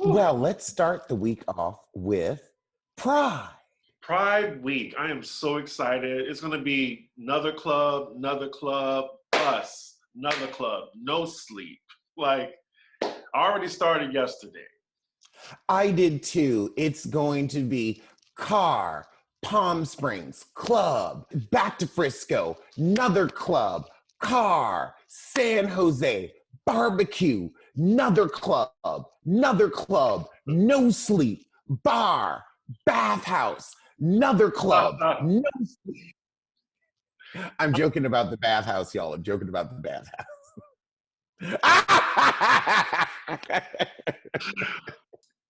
Whew. Well, let's start the week off with Pride. Pride Week. I am so excited. It's going to be another club, us, another club, no sleep. Like, I already started yesterday. I did too. It's going to be car, Palm Springs, club, back to Frisco, another club, car, San Jose, barbecue, another club, no sleep, bar, bathhouse, another club, no sleep. I'm joking about the bathhouse, y'all. I'm joking about the bathhouse.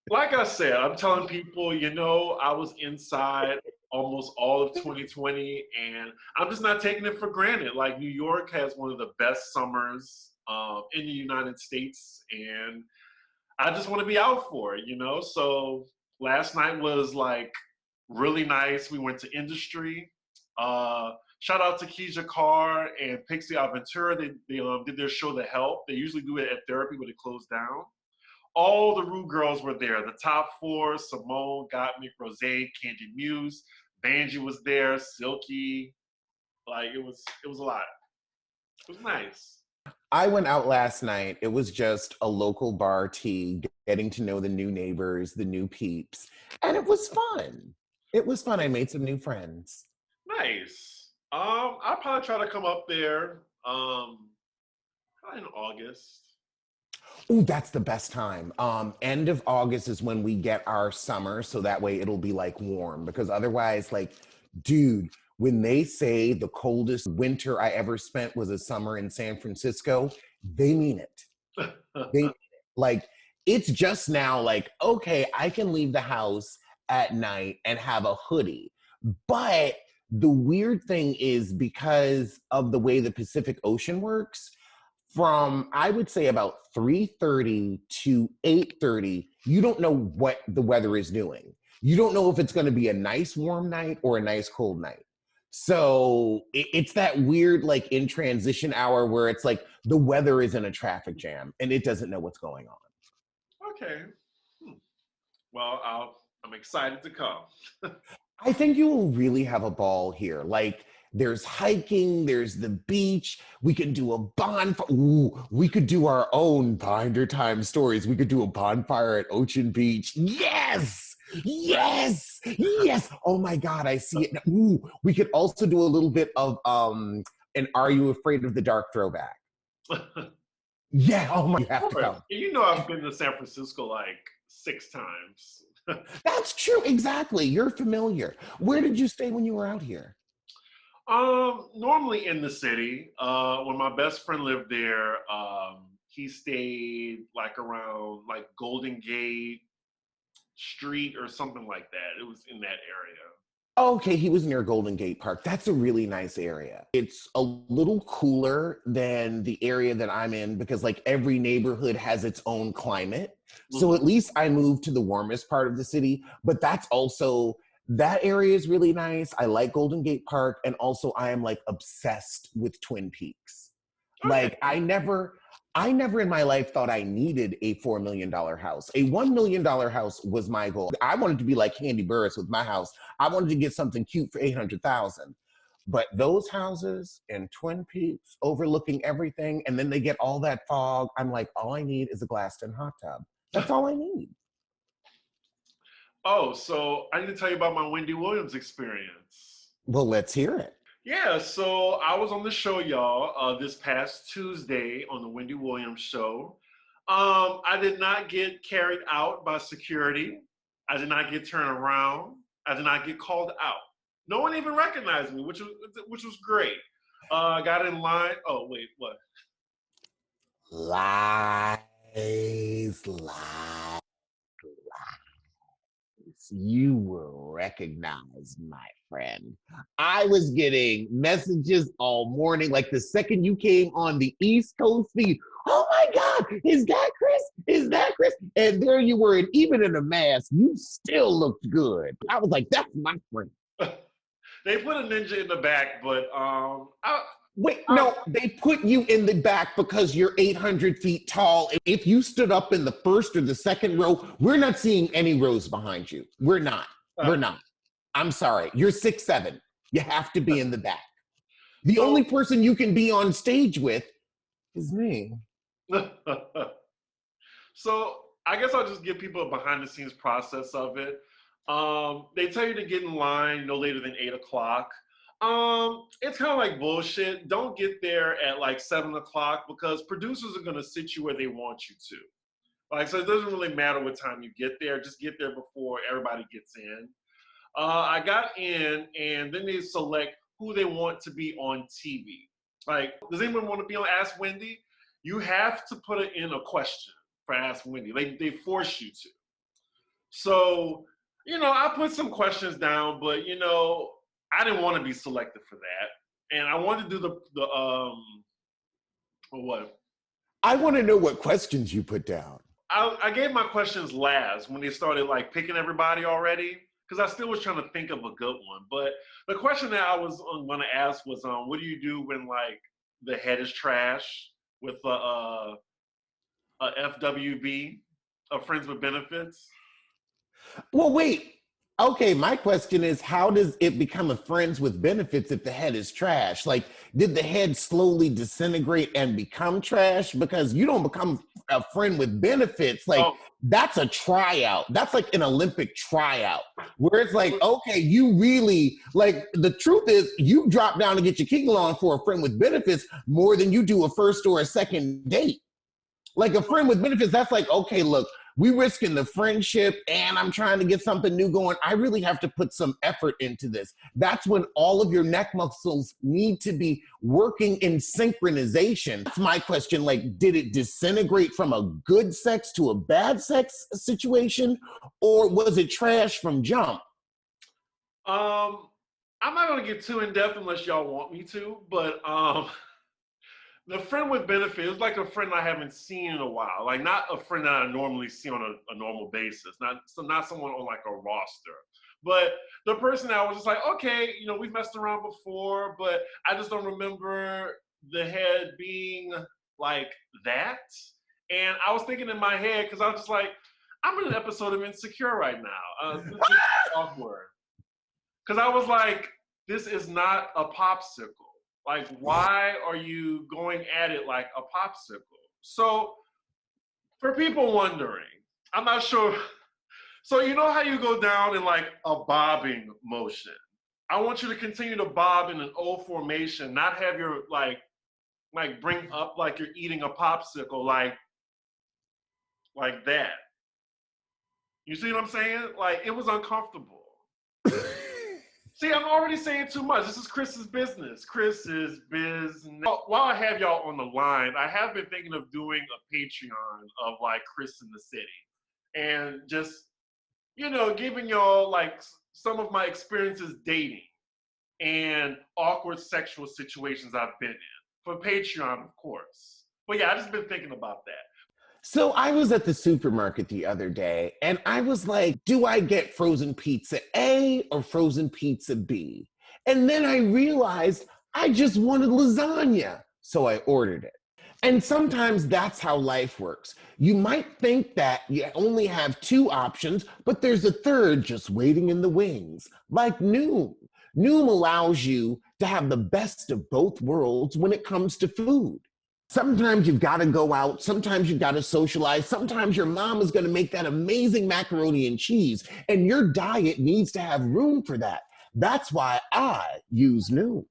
Like I said, I'm telling people, I was inside almost all of 2020, and I'm just not taking it for granted. Like, New York has one of the best summers in the United States, and I just want to be out for it. So last night was like really nice. We went to Industry. Shout out to Keisha Carr and Pixie Aventura. They did their show The Help. They usually do it at Therapy, but it closed down. All the Rue girls were there. The top four: Simone, Gottmik, Rose, Candy Muse. Banji was there. Silky. Like, it was a lot. It was nice. I went out last night. It was just a local bar tea, getting to know the new neighbors, the new peeps, and it was fun. It was fun. I made some new friends. Nice. I'll probably try to come up there probably in August. Ooh, that's the best time. End of August is when we get our summer, so that way it'll be like warm. Because otherwise, like, dude, when they say the coldest winter I ever spent was a summer in San Francisco, they mean it. They mean it. Like, it's just now like, okay, I can leave the house at night and have a hoodie. But the weird thing is, because of the way the Pacific Ocean works, from I would say about 3:30 to 8:30, you don't know what the weather is doing. You don't know if it's going to be a nice warm night or a nice cold night. So it's that weird, like, in transition hour where it's like the weather is in a traffic jam and it doesn't know what's going on. Okay. Hmm. Well, I'm excited to come. I think you will really have a ball here. Like, there's hiking, there's the beach. We can do a bonfire. Ooh, we could do our own Binder Time stories. We could do a bonfire at Ocean Beach. Yes! Yes! Yes! Oh my God, I see it. Ooh, we could also do a little bit of an Are You Afraid of the Dark throwback? Yeah, oh my, you have to come. I've been to San Francisco like 6 times. That's true, exactly. You're familiar. Where did you stay when you were out here? Normally in the city. When my best friend lived there, he stayed like around like Golden Gate Street or something like that. It was in that area. Okay, he was near Golden Gate Park. That's a really nice area. It's a little cooler than the area that I'm in because, like, every neighborhood has its own climate. So at least I moved to the warmest part of the city, but that's also, that area is really nice. I like Golden Gate Park, and also I am like obsessed with Twin Peaks. Okay. Like, I never in my life thought I needed a $4 million house. A $1 million house was my goal. I wanted to be like Candy Burris with my house. I wanted to get something cute for 800,000. But those houses in Twin Peaks overlooking everything, and then they get all that fog. I'm like, all I need is a glassed-in hot tub. That's all I need. Oh, so I need to tell you about my Wendy Williams experience. Well, let's hear it. Yeah, so I was on the show, y'all, this past Tuesday on the Wendy Williams show. I did not get carried out by security. I did not get turned around. I did not get called out. No one even recognized me, which was great. I got in line. Oh wait, what? Lies, lies. You were recognized, my friend. I was getting messages all morning. Like, the second you came on the East Coast feed, oh my God, is that Chris? Is that Chris? And there you were, and even in a mask, you still looked good. I was like, that's my friend. They put a ninja in the back, but Wait, no, they put you in the back because you're 800 feet tall. If you stood up in the first or the second row, we're not seeing any rows behind you. We're not. We're not. I'm sorry. You're 6'7". You have to be in the back. The only person you can be on stage with is me. So I guess I'll just give people a behind the scenes process of it. They tell you to get in line no later than 8 o'clock. It's kind of like bullshit. Don't get there at like 7 o'clock because producers are gonna sit you where they want you to. Like, so it doesn't really matter what time you get there. Just get there before everybody gets in. I got in, and then they select who they want to be on TV. Like, does anyone want to be on Ask Wendy? You have to put it in a question for Ask Wendy. They force you to. So, I put some questions down, but I didn't want to be selected for that, and I wanted to do the what? I want to know what questions you put down. I gave my questions last when they started like picking everybody already, because I still was trying to think of a good one. But the question that I was going to ask was, what do you do when like the head is trash with a FWB, a Friends with Benefits? Well, wait. Okay, my question is, how does it become a friends with benefits if the head is trash? Like, did the head slowly disintegrate and become trash? Because you don't become a friend with benefits. Like, that's a tryout. That's like an Olympic tryout where it's like, okay, you really, like, the truth is you drop down to get your kiki on for a friend with benefits more than you do a first or a second date. Like a friend with benefits, that's like, okay, look, we risking the friendship and I'm trying to get something new going. I really have to put some effort into this. That's when all of your neck muscles need to be working in synchronization. That's my question. Like, did it disintegrate from a good sex to a bad sex situation? Or was it trash from jump? I'm not gonna get too in depth unless y'all want me to, but the friend with benefit is like a friend I haven't seen in a while. Like not a friend that I normally see on a normal basis. Not someone on like a roster. But the person that was just like, okay, we've messed around before, but I just don't remember the head being like that. And I was thinking in my head, because I was just like, I'm in an episode of Insecure right now. This is awkward. Because I was like, this is not a popsicle. Like, why are you going at it like a popsicle? So, for people wondering, I'm not sure. So, you know how you go down in like a bobbing motion? I want you to continue to bob in an O formation, not have your like bring up like you're eating a popsicle, like that. You see what I'm saying? Like, it was uncomfortable. See, I'm already saying too much. This is Chris's business. Chris's business. While I have y'all on the line, I have been thinking of doing a Patreon of like Chris in the City. And just, giving y'all like some of my experiences dating and awkward sexual situations I've been in. For Patreon, of course. But yeah, I just been thinking about that. So I was at the supermarket the other day and I was like, do I get frozen pizza A or frozen pizza B? And then I realized I just wanted lasagna. So I ordered it. And sometimes that's how life works. You might think that you only have two options, but there's a third just waiting in the wings, like Noom. Noom allows you to have the best of both worlds when it comes to food. Sometimes you've got to go out. Sometimes you've got to socialize. Sometimes your mom is going to make that amazing macaroni and cheese, and your diet needs to have room for that. That's why I use Noom.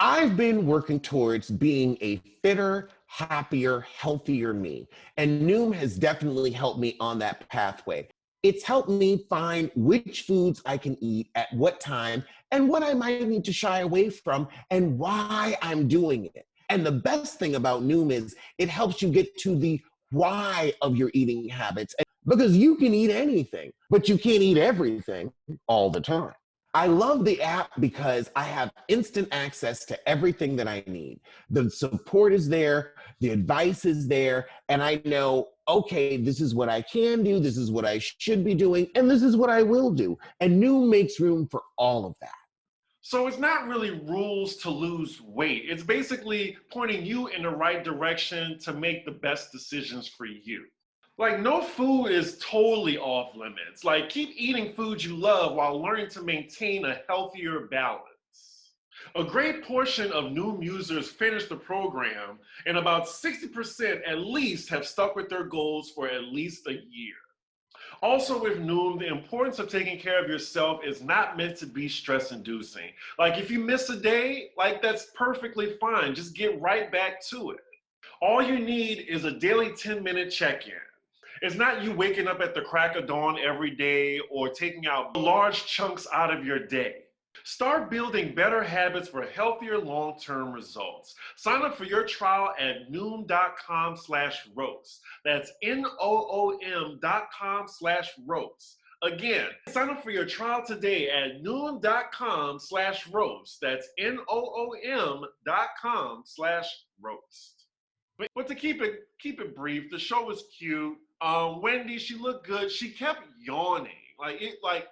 I've been working towards being a fitter, happier, healthier me, and Noom has definitely helped me on that pathway. It's helped me find which foods I can eat at what time and what I might need to shy away from and why I'm doing it. And the best thing about Noom is it helps you get to the why of your eating habits, because you can eat anything, but you can't eat everything all the time. I love the app because I have instant access to everything that I need. The support is there, the advice is there, and I know, okay, this is what I can do, this is what I should be doing, and this is what I will do. And Noom makes room for all of that. So it's not really rules to lose weight. It's basically pointing you in the right direction to make the best decisions for you. Like, no food is totally off limits. Like, keep eating foods you love while learning to maintain a healthier balance. A great portion of new users finish the program, and about 60% at least have stuck with their goals for at least a year. Also, with Noom, the importance of taking care of yourself is not meant to be stress inducing. Like, if you miss a day, like, that's perfectly fine. Just get right back to it. All you need is a daily 10-minute check in. It's not you waking up at the crack of dawn every day or taking out large chunks out of your day. Start building better habits for healthier long-term results. Sign up for your trial at noom.com/roast. That's noom.com/roast. Again, sign up for your trial today at noom.com/roast. That's noom.com/roast. But to keep it brief, the show was cute. Wendy, she looked good. She kept yawning, like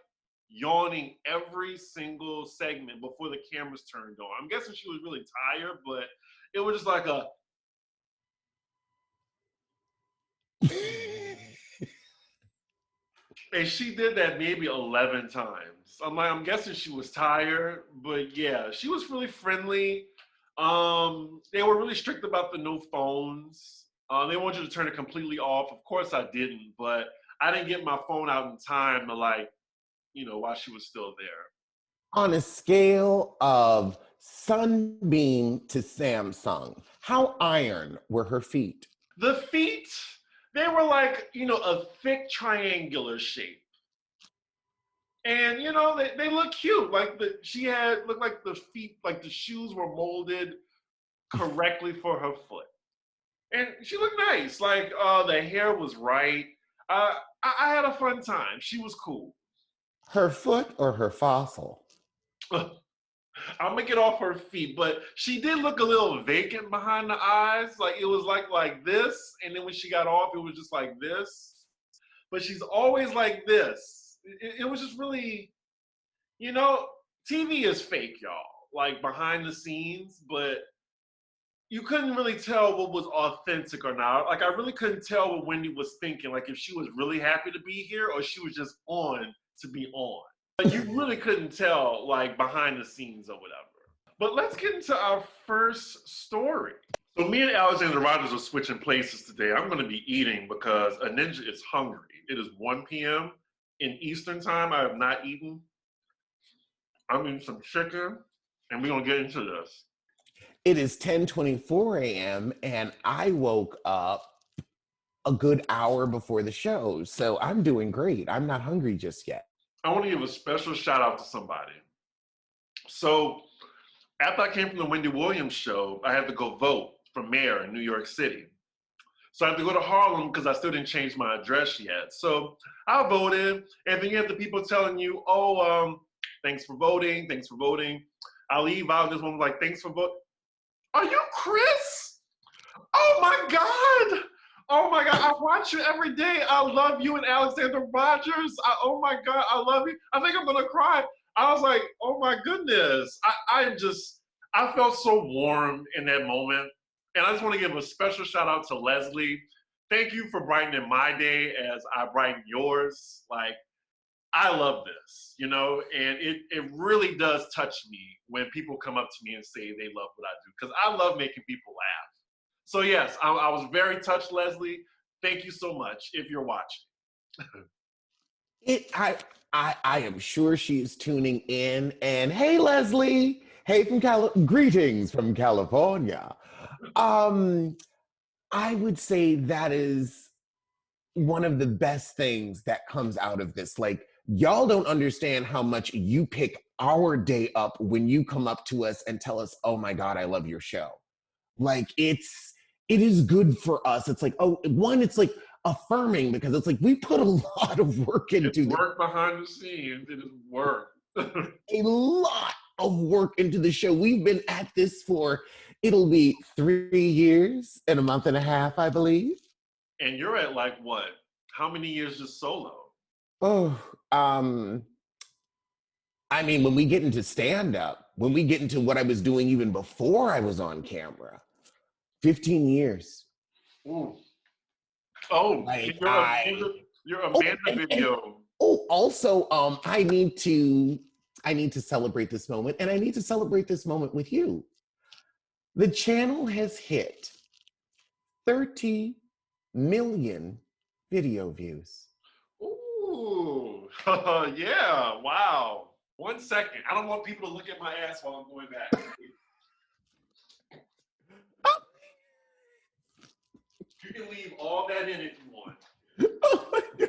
yawning every single segment before the cameras turned on. I'm guessing she was really tired, but it was just like a. And she did that maybe 11 times. I'm guessing she was tired, but yeah, she was really friendly. They were really strict about the no phones. They want you to turn it completely off. Of course I didn't, but I didn't get my phone out in time to while she was still there. On a scale of Sunbeam to Samsung, how iron were her feet? The feet, they were like, a thick triangular shape. And they look cute. Like looked like the feet, like the shoes were molded correctly for her foot. And she looked nice. Like the hair was right. I had a fun time. She was cool. Her foot or her fossil? I'll make it off her feet, but she did look a little vacant behind the eyes. Like it was like this, and then when she got off, it was just like this. But she's always like this. It was just really, TV is fake, y'all. Like behind the scenes, but you couldn't really tell what was authentic or not. Like I really couldn't tell what Wendy was thinking. Like if she was really happy to be here or she was just on to be on. But you really couldn't tell like behind the scenes or whatever. But let's get into our first story. So me and Alexander Rodgers are switching places today. I'm going to be eating because a ninja is hungry. It is 1 p.m. in Eastern time. I have not eaten. I'm eating some chicken, and we're going to get into this. It is 10:24 a.m. and I woke up a good hour before the show. So I'm doing great. I'm not hungry just yet. I want to give a special shout out to somebody. So after I came from the Wendy Williams show, I had to go vote for mayor in New York City. So I had to go to Harlem because I still didn't change my address yet. So I voted, and then you have the people telling you, thanks for voting, thanks for voting. I leave out, and this one was like, thanks for voting. Are you Chris? Oh my God. Oh my God, I watch you every day. I love you and Alexander Rodgers. Oh my God, I love you. I think I'm gonna cry. I was like, oh my goodness. I felt so warm in that moment. And I just want to give a special shout out to Leslie. Thank you for brightening my day as I brighten yours. Like, I love this, and it really does touch me when people come up to me and say they love what I do, because I love making people laugh. So yes, I was very touched, Leslie. Thank you so much if you're watching. I am sure she is tuning in. And hey, Leslie. Hey, greetings from California. I would say that is one of the best things that comes out of this. Like, y'all don't understand how much you pick our day up when you come up to us and tell us, oh my God, I love your show. Like, it is good for us. It's like, it's like affirming, because it's like we put a lot of work into work behind the scenes. It is work. A lot of work into the show. We've been at this for, it'll be 3 years and a month and a half, I believe. And you're at like what? How many years just solo? Oh, I mean, when we get into stand-up, when we get into what I was doing even before I was on camera, 15 years. Ooh. Oh, Like your oh, Amanda and video. oh, also, I need to celebrate this moment, and I need to celebrate this moment with you. The channel has hit 30 million video views. Ooh, yeah, wow. 1 second. I don't want people to look at my ass while I'm going back. You can leave all that in if you want. Oh my God.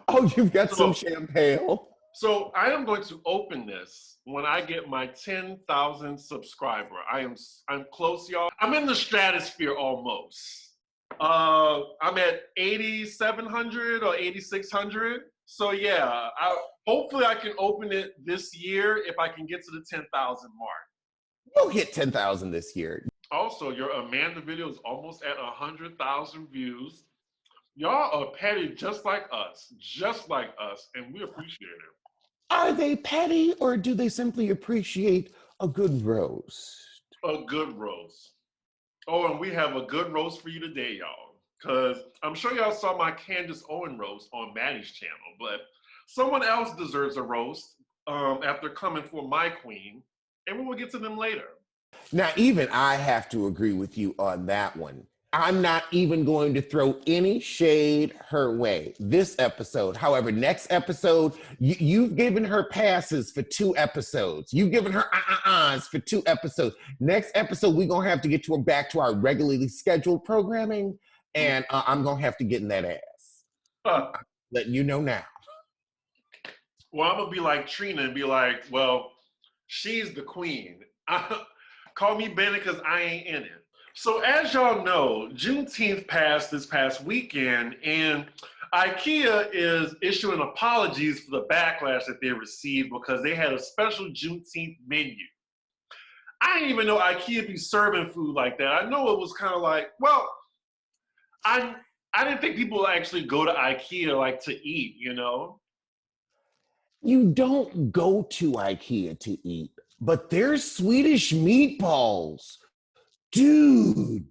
Oh, you've got some champagne. So I am going to open this when I get my 10,000 subscriber. I'm close, y'all. I'm in the stratosphere almost. I'm at 8,700 or 8,600. So yeah, hopefully I can open it this year if I can get to the 10,000 mark. You'll hit 10,000 this year. Also, your Amanda video is almost at 100,000 views. Y'all are petty just like us, and we appreciate it. Are they petty or do they simply appreciate a good roast? A good roast. Oh, and we have a good roast for you today, y'all. Because I'm sure y'all saw my Candace Owen roast on Maddie's channel, but someone else deserves a roast after coming for my queen, and we will get to them later. Now, even I have to agree with you on that one. I'm not even going to throw any shade her way this episode. However, next episode, you've given her passes for 2 episodes. You've given her for 2 episodes. Next episode, we're going to have to get to her back to our regularly scheduled programming, and I'm going to have to get in that ass. Letting you know now. Well, I'm going to be like Trina and be like, well, she's the queen. Call me Bennett because I ain't in it. So as y'all know, Juneteenth passed this past weekend, and IKEA is issuing apologies for the backlash that they received because they had a special Juneteenth menu. I didn't even know IKEA be serving food like that. I know it was kind of like, well, I didn't think people actually go to IKEA like to eat, you know? You don't go to IKEA to eat, but there's Swedish meatballs. Dude,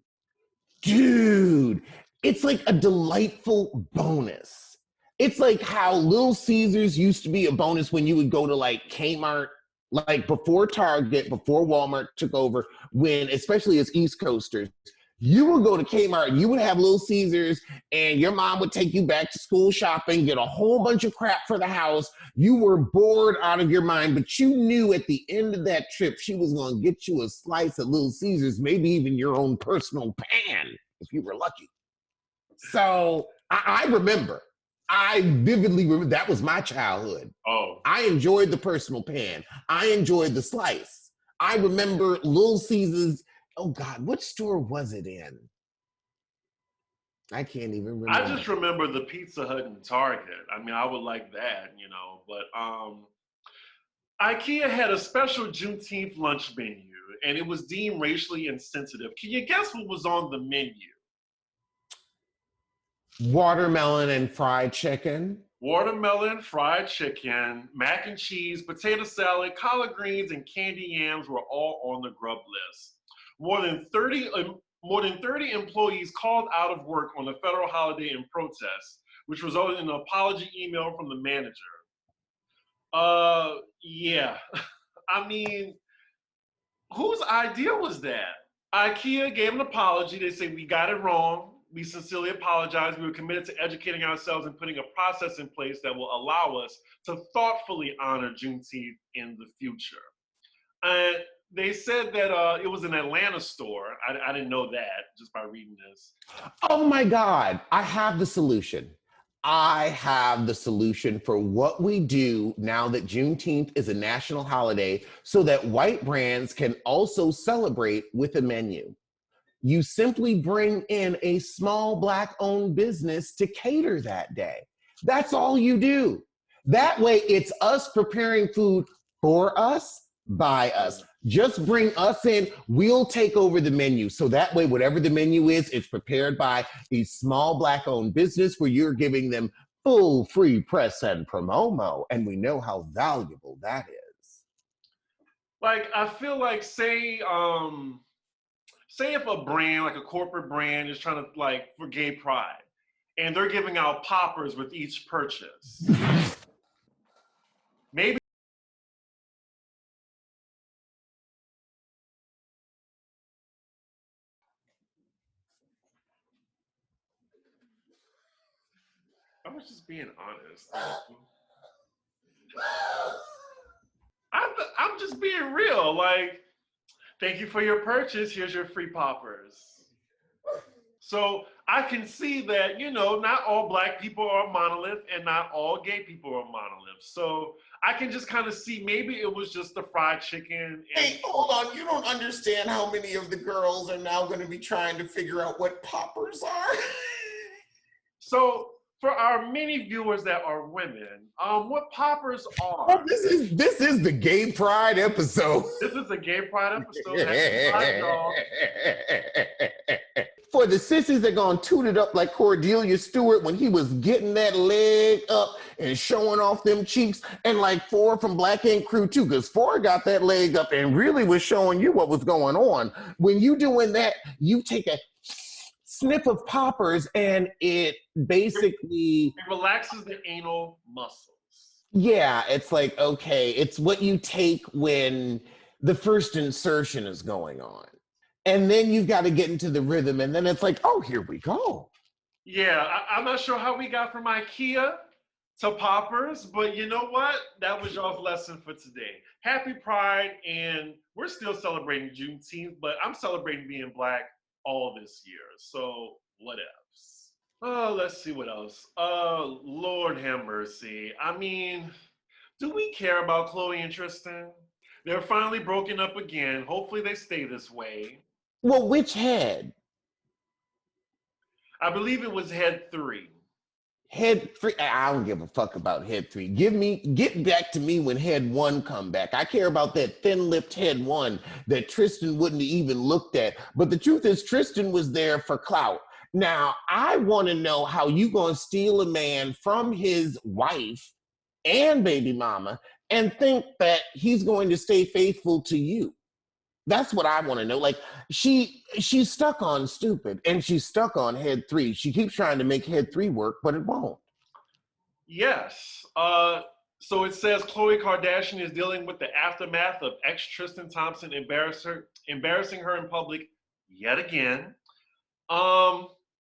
it's like a delightful bonus. It's like how Little Caesars used to be a bonus when you would go to like Kmart, like before Target, before Walmart took over, when, especially as East Coasters, you would go to Kmart, you would have Little Caesars, and your mom would take you back to school shopping, get a whole bunch of crap for the house. You were bored out of your mind, but you knew at the end of that trip, she was going to get you a slice of Little Caesars, maybe even your own personal pan, if you were lucky. So I remember. I vividly remember. That was my childhood. Oh. I enjoyed the personal pan. I enjoyed the slice. I remember Little Caesars. Oh God, what store was it in? I can't even remember. I just remember the Pizza Hut and Target. I mean, I would like that, you know, but IKEA had a special Juneteenth lunch menu, and it was deemed racially insensitive. Can you guess what was on the menu? Watermelon and fried chicken. Watermelon, fried chicken, mac and cheese, potato salad, collard greens, and candy yams were all on the grub list. More than 30 employees called out of work on the federal holiday in protest, which resulted in an apology email from the manager. Yeah. I mean, whose idea was that? IKEA gave an apology. They say, we got it wrong. We sincerely apologize. We were committed to educating ourselves and putting a process in place that will allow us to thoughtfully honor Juneteenth in the future. And they said that it was an Atlanta store. I didn't know that just by reading this. Oh my God, I have the solution. I have the solution for what we do now that Juneteenth is a national holiday so that white brands can also celebrate with a menu. You simply bring in a small Black-owned business to cater that day. That's all you do. That way, it's us preparing food for us, by us. Just bring us in, we'll take over the menu. So that way, whatever the menu is, it's prepared by a small Black-owned business where you're giving them full free press and promo, and we know how valuable that is. Like, I feel like, say if a brand, like a corporate brand, is trying to, like, for gay pride, and they're giving out poppers with each purchase. Maybe I was just being honest. I'm just being real. Like, thank you for your purchase. Here's your free poppers. So I can see that, not all black people are monolith and not all gay people are monoliths. So I can just kind of see maybe it was just the fried chicken. Hey, hold on. You don't understand how many of the girls are now going to be trying to figure out what poppers are. So for our many viewers that are women, what poppers are? This is the gay pride episode. This is a gay pride episode. Happy Pride, y'all. For the sissies that gonna toot it up like Cordelia Stewart when he was getting that leg up and showing off them cheeks, and like Ford from Black Ink Crew too, because Ford got that leg up and really was showing you what was going on. When you doing that, you take a sniff of poppers and it basically it relaxes the anal muscles. Yeah, it's like, okay, it's what you take when the first insertion is going on. And then you've got to get into the rhythm, and then it's like, oh, here we go. Yeah, I'm not sure how we got from IKEA to poppers, but you know what? That was y'all's lesson for today. Happy Pride, and we're still celebrating Juneteenth, but I'm celebrating being black all this year, so what else? Oh, let's see what else. Lord have mercy. I mean, do we care about Chloe and Tristan? They're finally broken up again. Hopefully they stay this way. Well, which head? I believe it was head 3. Head 3? I don't give a fuck about head 3. Get back to me when head 1 come back. I care about that thin-lipped head 1 that Tristan wouldn't have even looked at. But the truth is, Tristan was there for clout. Now, I want to know how you gonna steal a man from his wife and baby mama and think that he's going to stay faithful to you. That's what I want to know. Like, she's stuck on stupid, and she's stuck on head 3. She keeps trying to make head 3 work, but it won't. Yes. So it says Khloe Kardashian is dealing with the aftermath of ex Tristan Thompson embarrassing her in public yet again.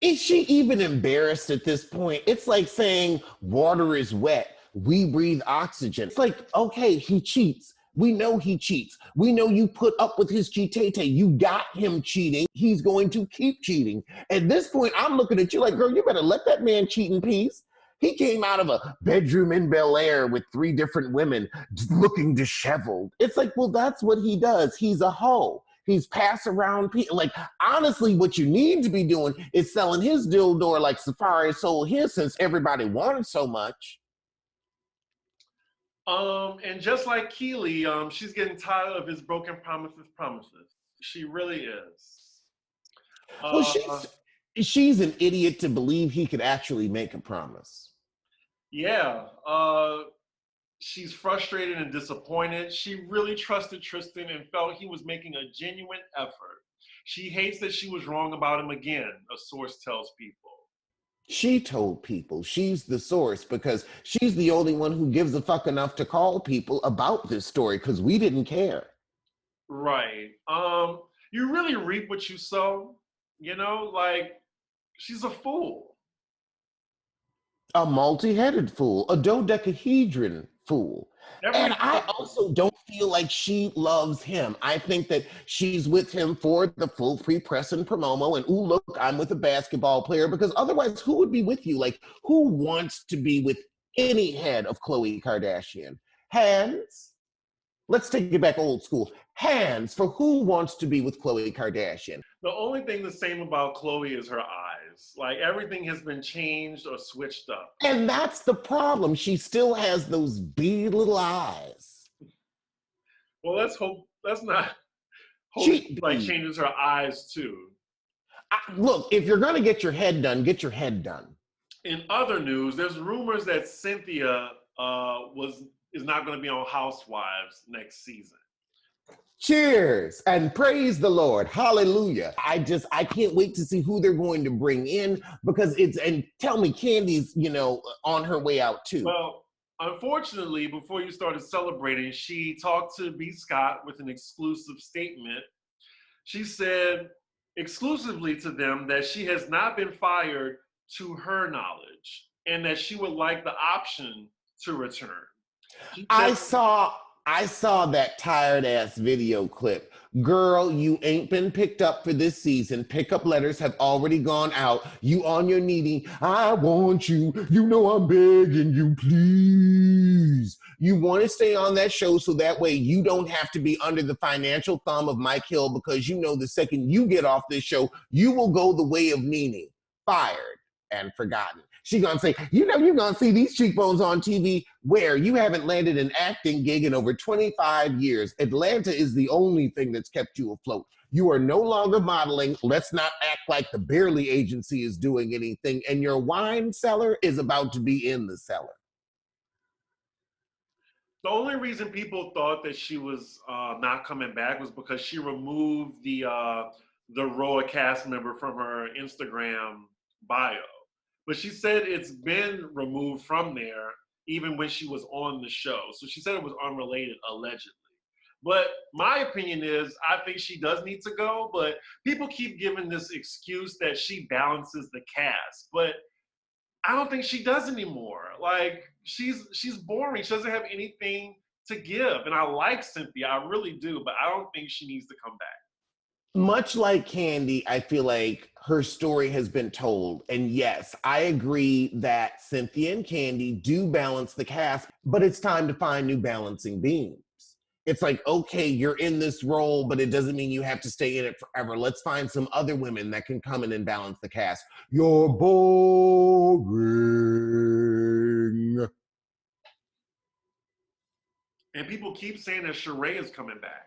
Is she even embarrassed at this point? It's like saying water is wet. We breathe oxygen. It's like, okay, he cheats. We know he cheats. We know you put up with his cheatete. You got him cheating. He's going to keep cheating. At this point, I'm looking at you like, girl, you better let that man cheat in peace. He came out of a bedroom in Bel Air with 3 different women looking disheveled. It's like, well, that's what he does. He's a hoe. He's pass around people. Like, honestly, what you need to be doing is selling his dildo like Safari sold his, since everybody wanted so much. And just like Keely, she's getting tired of his broken promises. She really is. Well, she's an idiot to believe he could actually make a promise. Yeah. She's frustrated and disappointed. She really trusted Tristan and felt he was making a genuine effort. She hates that she was wrong about him again, a source tells people. She told people she's the source because she's the only one who gives a fuck enough to call people about this story, because we didn't care. Right. You really reap what you sow, like, she's a fool. A multi-headed fool, a dodecahedron fool. And I also don't feel like she loves him. I think that she's with him for the full pre-press and promo, and ooh, look, I'm with a basketball player, because otherwise, who would be with you? Like, who wants to be with any head of Khloe Kardashian? Hands? Let's take it back old school. Hands for who wants to be with Khloe Kardashian. The only thing the same about Khloe is her eyes. Like, everything has been changed or switched up. And that's the problem. She still has those beady little eyes. Well, let's not hope she like changes her eyes too. Look, if you're gonna get your head done, get your head done. In other news, there's rumors that Cynthia is not going to be on Housewives next season. Cheers and praise the Lord. Hallelujah. I can't wait to see who they're going to bring in because and tell me Candy's, on her way out too. Well, unfortunately, before you started celebrating, she talked to B. Scott with an exclusive statement. She said exclusively to them that she has not been fired to her knowledge and that she would like the option to return. I saw that tired ass video clip. Girl, you ain't been picked up for this season. Pickup letters have already gone out. You on your knee. I want you. You know I'm begging you, please. You want to stay on that show so that way you don't have to be under the financial thumb of Mike Hill because you know the second you get off this show, you will go the way of Nene. Fired and forgotten. She gonna say, you're gonna see these cheekbones on TV where you haven't landed an acting gig in over 25 years. Atlanta is the only thing that's kept you afloat. You are no longer modeling. Let's not act like the Barely agency is doing anything. And your wine cellar is about to be in the cellar. The only reason people thought that she was not coming back was because she removed the Roa cast member from her Instagram bio. But she said it's been removed from there even when she was on the show. So she said it was unrelated, allegedly. But my opinion is I think she does need to go, but people keep giving this excuse that she balances the cast. But I don't think she does anymore. Like, she's boring. She doesn't have anything to give. And I like Cynthia, I really do, but I don't think she needs to come back. Much like Candy, I feel like her story has been told. And yes, I agree that Cynthia and Candy do balance the cast, but it's time to find new balancing beams. It's like, okay, you're in this role, but it doesn't mean you have to stay in it forever. Let's find some other women that can come in and balance the cast. You're boring. And people keep saying that Sheree is coming back.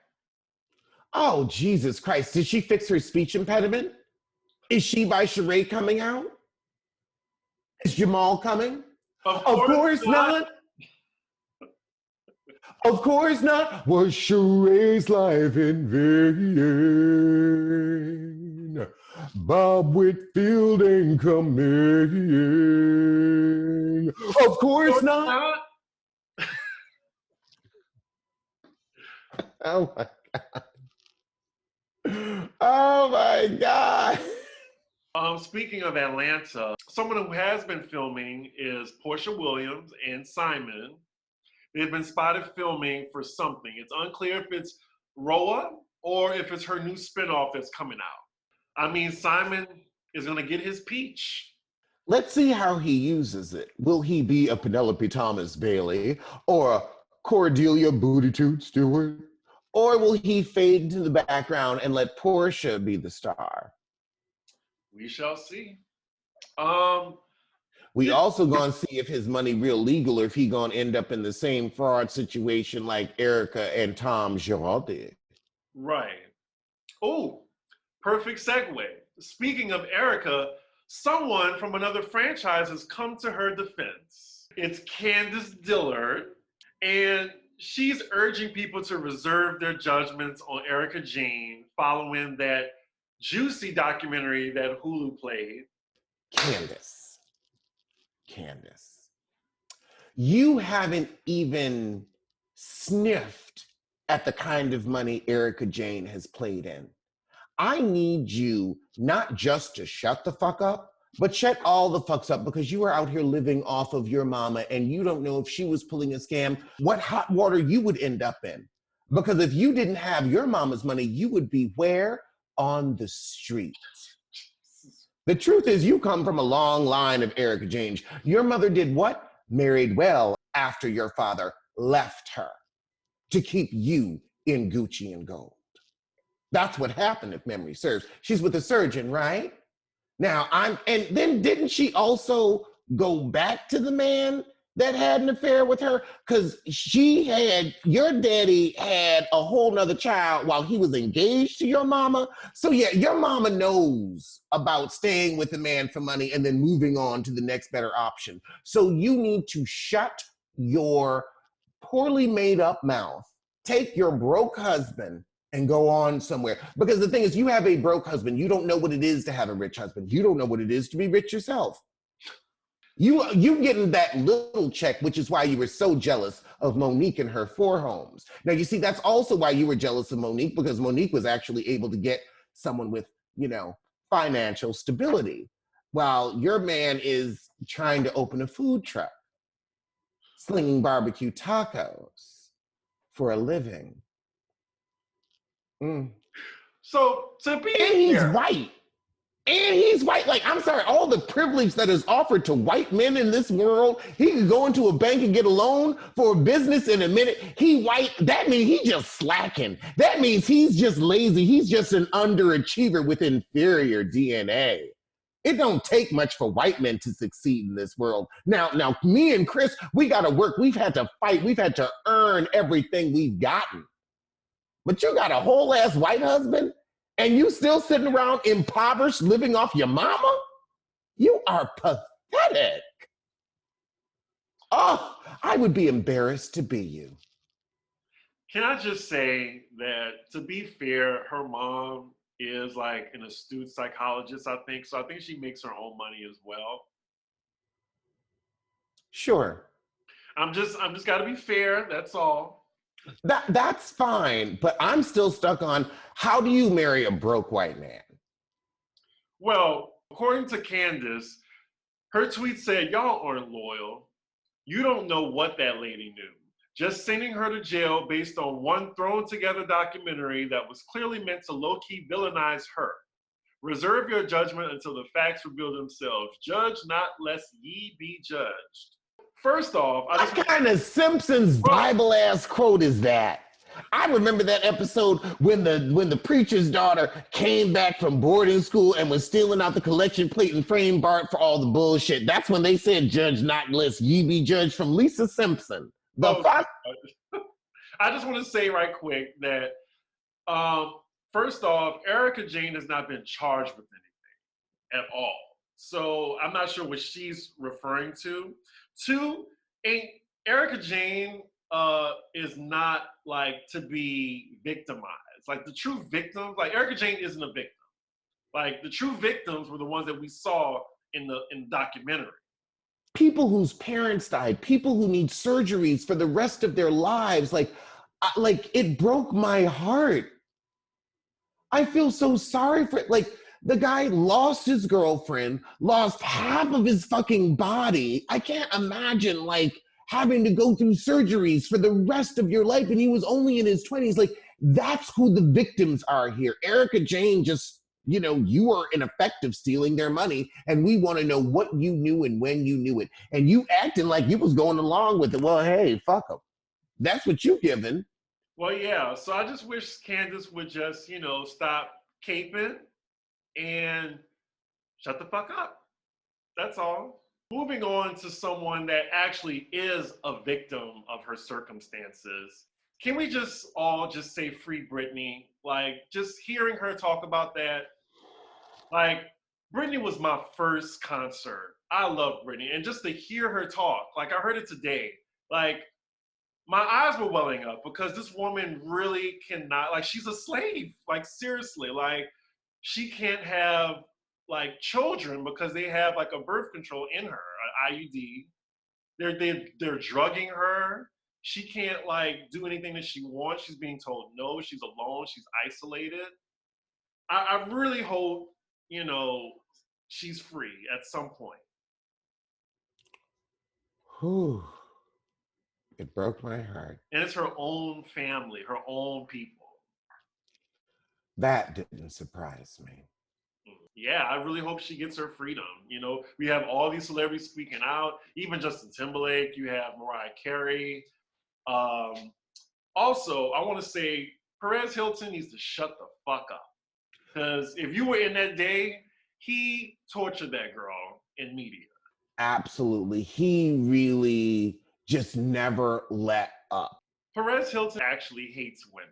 Oh, Jesus Christ. Did she fix her speech impediment? Is She by Sheree coming out? Is Jamal coming? Of course not. Of course not. Was Sheree's life in vain? Bob Whitfield ain't coming. Of course not. Oh my God. Oh my God. Speaking of Atlanta, someone who has been filming is Portia Williams and Simon. They've been spotted filming for something. It's unclear if it's Roa or if it's her new spinoff that's coming out. I mean, Simon is going to get his peach. Let's see how he uses it. Will he be a Penelope Thomas Bailey or a Cordelia Booty Toot Stewart? Or will he fade into the background and let Portia be the star? We shall see. We also gonna see if his money real legal or if he gonna end up in the same fraud situation like Erica and Tom Girardi. Right. Oh, perfect segue. Speaking of Erica, someone from another franchise has come to her defense. It's Candace Dillard, and she's urging people to reserve their judgments on Erica Jane following that juicy documentary that Hulu played. Candace, you haven't even sniffed at the kind of money Erica Jane has played in. I need you not just to shut the fuck up, but shut all the fucks up because you are out here living off of your mama and you don't know if she was pulling a scam, what hot water you would end up in. Because if you didn't have your mama's money, you would be where? On the street. The truth is you come from a long line of Erica Janes. Your mother did what? Married well after your father left her to keep you in Gucci and gold. That's what happened if memory serves. She's with a surgeon, right? Now, and then didn't she also go back to the man that had an affair with her? Because your daddy had a whole nother child while he was engaged to your mama. So yeah, your mama knows about staying with the man for money and then moving on to the next better option. So you need to shut your poorly made up mouth take your broke husband and go on somewhere. Because the thing is, you have a broke husband. You don't know what it is to have a rich husband. You don't know what it is to be rich yourself. You getting that little check, which is why you were so jealous of Monique and her 4 homes. Now, you see, that's also why you were jealous of Monique, because Monique was actually able to get someone with, financial stability, while your man is trying to open a food truck, slinging barbecue tacos for a living. So to be and he's fair, white. And he's white. Like, I'm sorry, all the privilege that is offered to white men in this world, he could go into a bank and get a loan for a business in a minute. He white, that means he just slacking. That means he's just lazy. He's just an underachiever with inferior DNA. It don't take much for white men to succeed in this world. Now, me and Chris, we got to work. We've had to fight. We've had to earn everything we've gotten. But you got a whole ass white husband and you still sitting around impoverished, living off your mama? You are pathetic. Oh, I would be embarrassed to be you. Can I just say that, to be fair, her mom is like an astute psychologist, I think. So I think she makes her own money as well. Sure. I'm just got to be fair. That's all. That's fine, but I'm still stuck on, how do you marry a broke white man? Well, according to Candace, her tweet said, "Y'all aren't loyal. You don't know what that lady knew. Just sending her to jail based on one thrown together documentary that was clearly meant to low-key villainize her. Reserve your judgment until the facts reveal themselves. Judge not, lest ye be judged." First off, what kind of Simpsons Bible ass quote is that? I remember that episode when the preacher's daughter came back from boarding school and was stealing out the collection plate and framed Bart for all the bullshit. That's when they said, "Judge not, lest ye be judged," from Lisa Simpson. Fuck? I just want to say right quick that first off, Erica Jane has not been charged with anything at all. So I'm not sure what she's referring to. 2, Erica Jane is not like to be victimized. Like the true victims, like Erica Jane isn't a victim. Like the true victims were the ones that we saw in the documentary. People whose parents died, people who need surgeries for the rest of their lives. Like it broke my heart. I feel so sorry for it. Like, the guy lost his girlfriend, lost half of his fucking body. I can't imagine like having to go through surgeries for the rest of your life. And he was only in his 20s. Like, that's who the victims are here. Erica Jane just, you were ineffective stealing their money. And we want to know what you knew and when you knew it. And you acting like you was going along with it. Well, hey, fuck them. That's what you given. Well, yeah. So I just wish Candace would just, stop caping and shut the fuck up. That's all. Moving on to someone that actually is a victim of her circumstances. Can we just all just say free Britney? Like, just hearing her talk about that. Like, Britney was my first concert. I love Britney. And just to hear her talk, like I heard it today, like my eyes were welling up because this woman really cannot, like she's a slave. Like seriously, like she can't have like children because they have like a birth control in her, an IUD. They're drugging her. She can't like do anything that she wants. She's being told no. She's alone. She's isolated. I really hope she's free at some point. Whew. It broke my heart. And it's her own family, her own people. That didn't surprise me. Yeah, I really hope she gets her freedom. We have all these celebrities speaking out, even Justin Timberlake, you have Mariah Carey. Also, I want to say Perez Hilton needs to shut the fuck up. Because if you were in that day, he tortured that girl in media. Absolutely. He really just never let up. Perez Hilton actually hates women.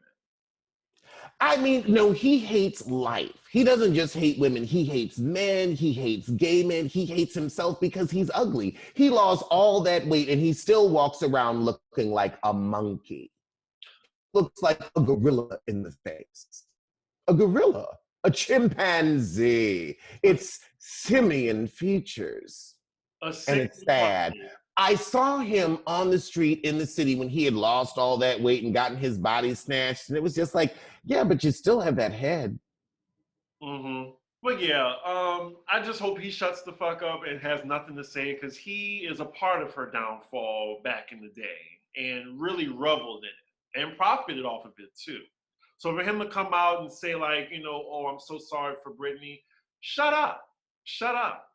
I mean, no, he hates life. He doesn't just hate women. He hates men. He hates gay men. He hates himself because he's ugly. He lost all that weight and he still walks around looking like a monkey. looks like a gorilla in the face. A gorilla, a chimpanzee. It's simian features. A And sick it's sad. monkey. I saw him on the street in the city when he had lost all that weight and gotten his body snatched. And it was just like, yeah, but you still have that head. Mm-hmm. But yeah, I just hope he shuts the fuck up and has nothing to say because he is a part of her downfall back in the day and really reveled in it and profited off of it too. So for him to come out and say like, you know, oh, I'm so sorry for Britney, shut up, shut up.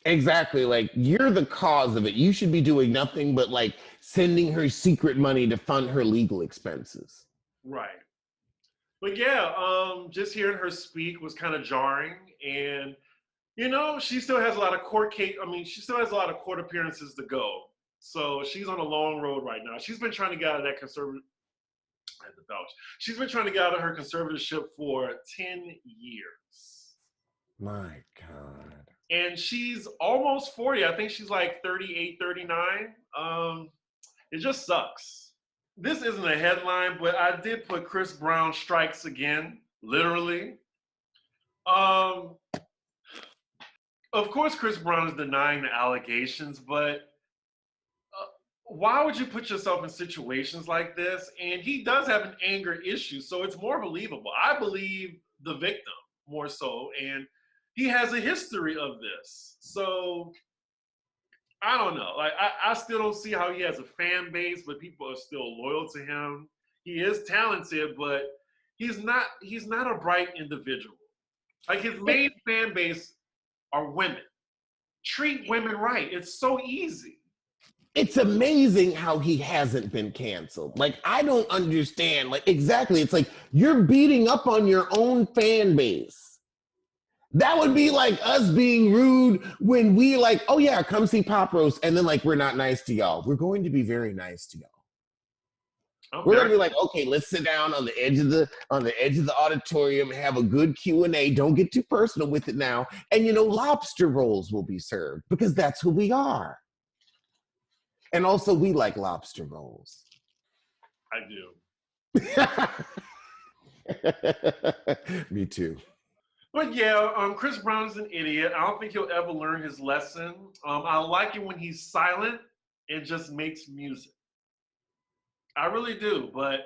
Exactly. Like, you're the cause of it. You should be doing nothing but like sending her secret money to fund her legal expenses. Right. But yeah, just hearing her speak was kind of jarring, and you know, she still has a lot of court case. I mean, she still has a lot of court appearances to go. So she's on a long road right now. She's been trying to get out of that conservative. I had to belch. She's been trying to get out of her conservatorship for 10 years. My God. And she's almost 40. I think she's like 38, 39. It just sucks. This isn't a headline, but I did put Chris Brown strikes again, literally. Um, of course, Chris Brown is denying the allegations, but why would you put yourself in situations like this? And he does have an anger issue, so it's more believable. I believe the victim more so, and he has a history of this. So I don't know. Like I still don't see how he has a fan base, but people are still loyal to him. He is talented, but he's not a bright individual. Like his main fan base are women. Treat women right. It's so easy. It's amazing how he hasn't been canceled. Like, I don't understand. Like, exactly. It's like you're beating up on your own fan base. That would be like us being rude when we like, oh yeah, come see Pop Roast, and then like we're not nice to y'all. We're going to be very nice to y'all. We're gonna be like, okay, let's sit down on the edge of the auditorium and have a good Q&A. Don't get too personal with it now. And you know, lobster rolls will be served because that's who we are. And also, we like lobster rolls. I do. Me too. But yeah, Chris Brown is an idiot. I don't think he'll ever learn his lesson. I like it when he's silent and just makes music. I really do. But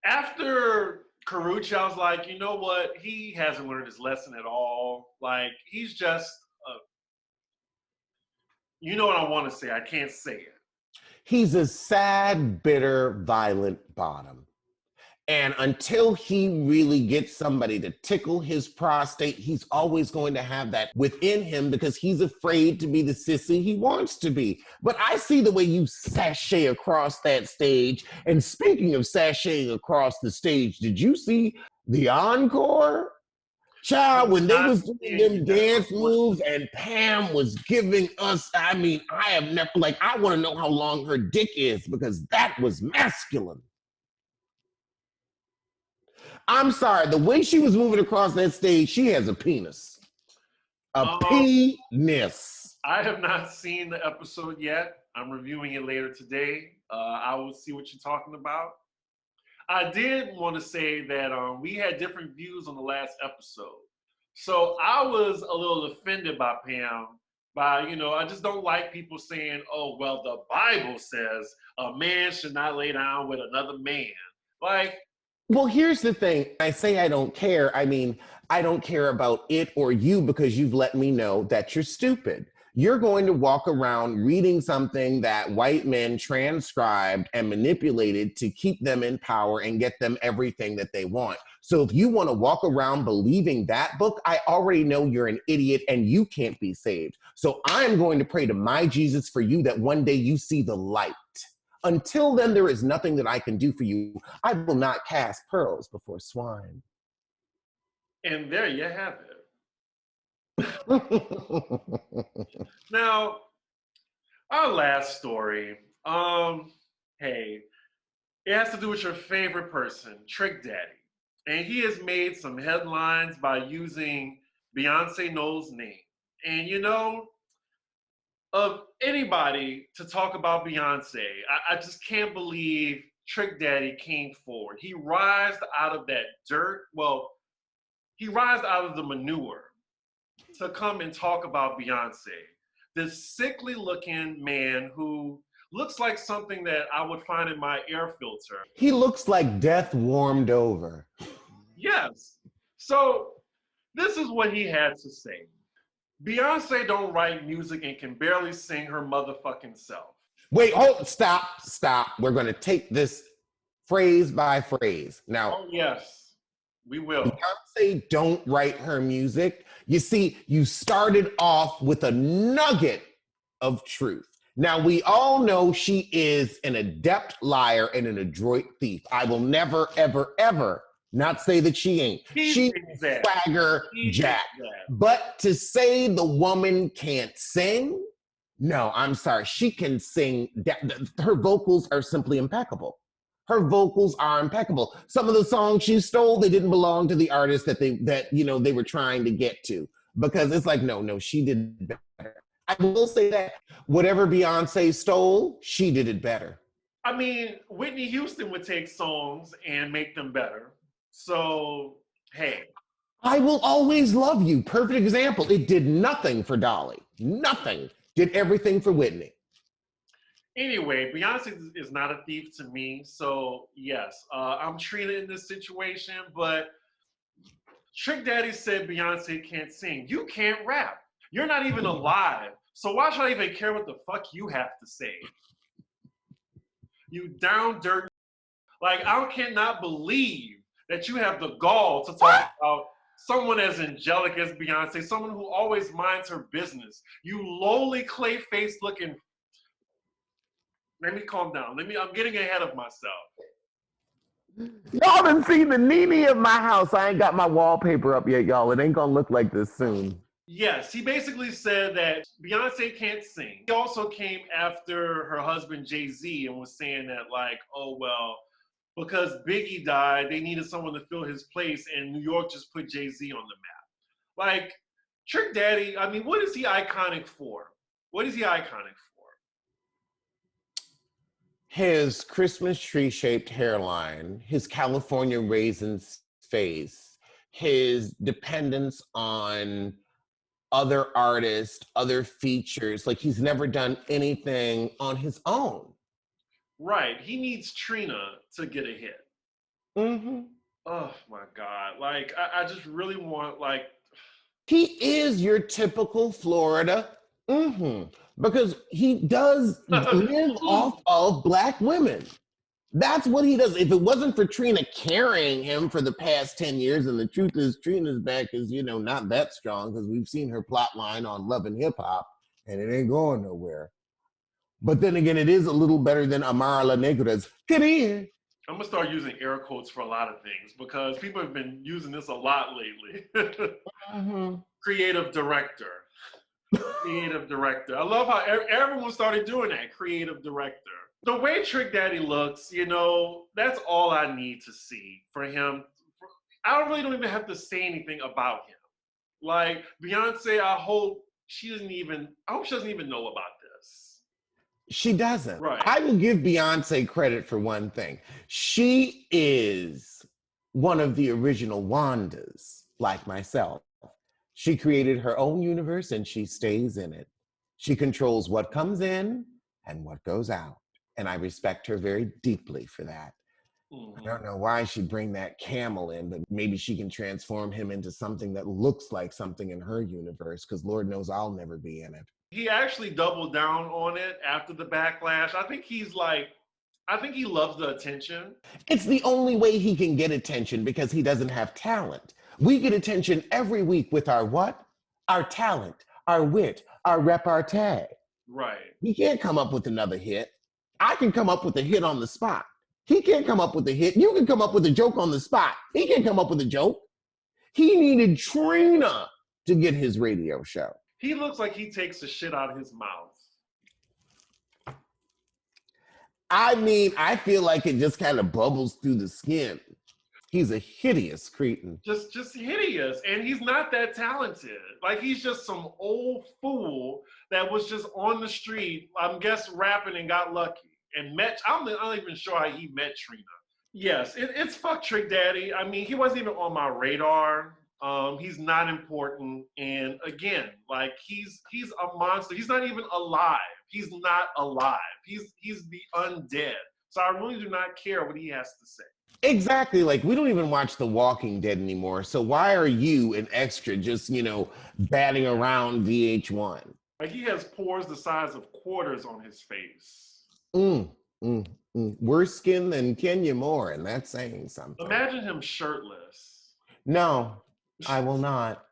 after Karuchi, I was like, you know what? He hasn't learned his lesson at all. Like, he's just, you know what I want to say. I can't say it. He's a sad, bitter, violent bottom. And until he really gets somebody to tickle his prostate, he's always going to have that within him because he's afraid to be the sissy he wants to be. But I see the way you sashay across that stage. And speaking of sashaying across the stage, did you see the encore? Child, when they was doing them dance moves and Pam was giving us, I mean, I have never, like, I want to know how long her dick is because that was masculine. I'm sorry, the way she was moving across that stage, she has a penis. A penis. I have not seen the episode yet. I'm reviewing it later today. I will see what you're talking about. I did want to say that we had different views on the last episode. So I was a little offended by Pam. I just don't like people saying, oh, well, the Bible says a man should not lay down with another man. Like, well, here's the thing. I say I don't care. I mean, I don't care about it or you because you've let me know that you're stupid. You're going to walk around reading something that white men transcribed and manipulated to keep them in power and get them everything that they want. So if you want to walk around believing that book, I already know you're an idiot and you can't be saved. So I'm going to pray to my Jesus for you that one day you see the light. Until then, there is nothing that I can do for you. I will not cast pearls before swine. And there you have it. Now, our last story, hey, it has to do with your favorite person, Trick Daddy. And he has made some headlines by using Beyonce Knowles' name. And you know, of anybody to talk about Beyonce, I just can't believe Trick Daddy came forward. He rised out of that dirt. Well, he rised out of the manure to come and talk about Beyonce. This sickly looking man who looks like something that I would find in my air filter. He looks like death warmed over. Yes. So this is what he had to say. Beyonce don't write music and can barely sing her motherfucking self. Wait, hold, stop. We're going to take this phrase by phrase. Now, oh, yes, we will. Beyonce don't write her music. You see, you started off with a nugget of truth. Now, we all know she is an adept liar and an adroit thief. I will never, ever, ever not say that she ain't. She's swagger jack. But to say the woman can't sing, no, I'm sorry. She can sing. Her vocals are simply impeccable. Her vocals are impeccable. Some of the songs she stole, they didn't belong to the artist that they were trying to get to. Because it's like, no, she did better. I will say that whatever Beyonce stole, she did it better. I mean, Whitney Houston would take songs and make them better. So, hey. I Will Always Love You. Perfect example. It did nothing for Dolly. Nothing. Did everything for Whitney. Anyway, Beyonce is not a thief to me. So, yes, I'm Trina in this situation. But Trick Daddy said Beyonce can't sing. You can't rap. You're not even alive. So why should I even care what the fuck you have to say? You down dirt. Like, I cannot believe that you have the gall to talk about someone as angelic as Beyonce, someone who always minds her business. You lowly clay-faced looking. Let me calm down. I'm getting ahead of myself. Y'all done seen the Nene of my house. I ain't got my wallpaper up yet, y'all. It ain't gonna look like this soon. Yes, he basically said that Beyonce can't sing. He also came after her husband Jay-Z and was saying that, like, oh, well, because Biggie died, they needed someone to fill his place, and New York just put Jay-Z on the map. Like, Trick Daddy, I mean, what is he iconic for? What is he iconic for? His Christmas tree-shaped hairline, his California raisins face, his dependence on other artists, other features. Like, he's never done anything on his own. Right. He needs Trina to get a hit. Mm-hmm. Oh, my God. Like, I just really want, like... He is your typical Florida. Mm-hmm. Because he does live off of Black women. That's what he does. If it wasn't for Trina carrying him for the past 10 years, and the truth is Trina's back is, not that strong because we've seen her plot line on Love and Hip Hop, and it ain't going nowhere. But then again, it is a little better than Amara La Negra's Get In. I'm going to start using air quotes for a lot of things because people have been using this a lot lately. Mm-hmm. Creative director. Creative director. I love how everyone started doing that. Creative director. The way Trick Daddy looks, that's all I need to see for him. I really don't even have to say anything about him. Like, Beyonce, I hope she doesn't even know about this. She doesn't. Right. I will give Beyonce credit for one thing. She is one of the original Wandas, like myself. She created her own universe and she stays in it. She controls what comes in and what goes out. And I respect her very deeply for that. Mm-hmm. I don't know why she'd bring that camel in, but maybe she can transform him into something that looks like something in her universe, because Lord knows I'll never be in it. He actually doubled down on it after the backlash. I think he loves the attention. It's the only way he can get attention because he doesn't have talent. We get attention every week with our what? Our talent, our wit, our repartee. Right. He can't come up with another hit. I can come up with a hit on the spot. He can't come up with a hit. You can come up with a joke on the spot. He can't come up with a joke. He needed Trina to get his radio show. He looks like he takes the shit out of his mouth. I mean, I feel like it just kind of bubbles through the skin. He's a hideous cretin. Just hideous. And he's not that talented. Like, he's just some old fool that was just on the street, rapping and got lucky. and met. I'm not even sure how he met Trina. Yes, it's fuck Trick Daddy. I mean, he wasn't even on my radar. He's not important, and again, like he's a monster. He's not even alive. He's not alive. He's the undead. So I really do not care what he has to say. Exactly. Like, we don't even watch The Walking Dead anymore. So why are you an extra just, batting around VH1? Like he has pores the size of quarters on his face. Mm, mm, Worse skin than Kenya Moore, and that's saying something. Imagine him shirtless. No, I will not.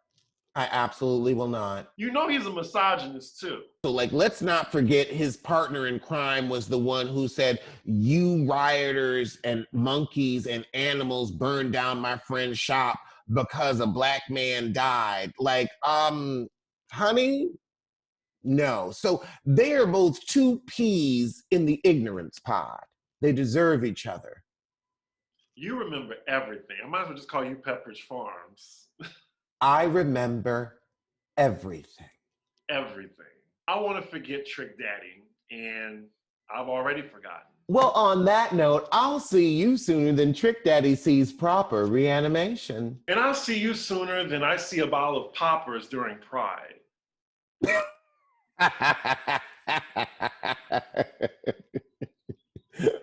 I absolutely will not. You know he's a misogynist too. So, like, let's not forget his partner in crime was the one who said, "You rioters and monkeys and animals burned down my friend's shop because a black man died." Like, honey, no. So they are both two peas in the ignorance pod. They deserve each other. You remember everything. I might as well just call you Pepperidge Farms. I remember everything. Everything. I want to forget Trick Daddy, and I've already forgotten. Well, on that note, I'll see you sooner than Trick Daddy sees proper reanimation. And I'll see you sooner than I see a bottle of poppers during Pride.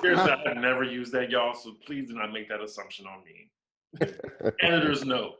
Here's that. I've never used that, y'all, so please do not make that assumption on me. Editor's note.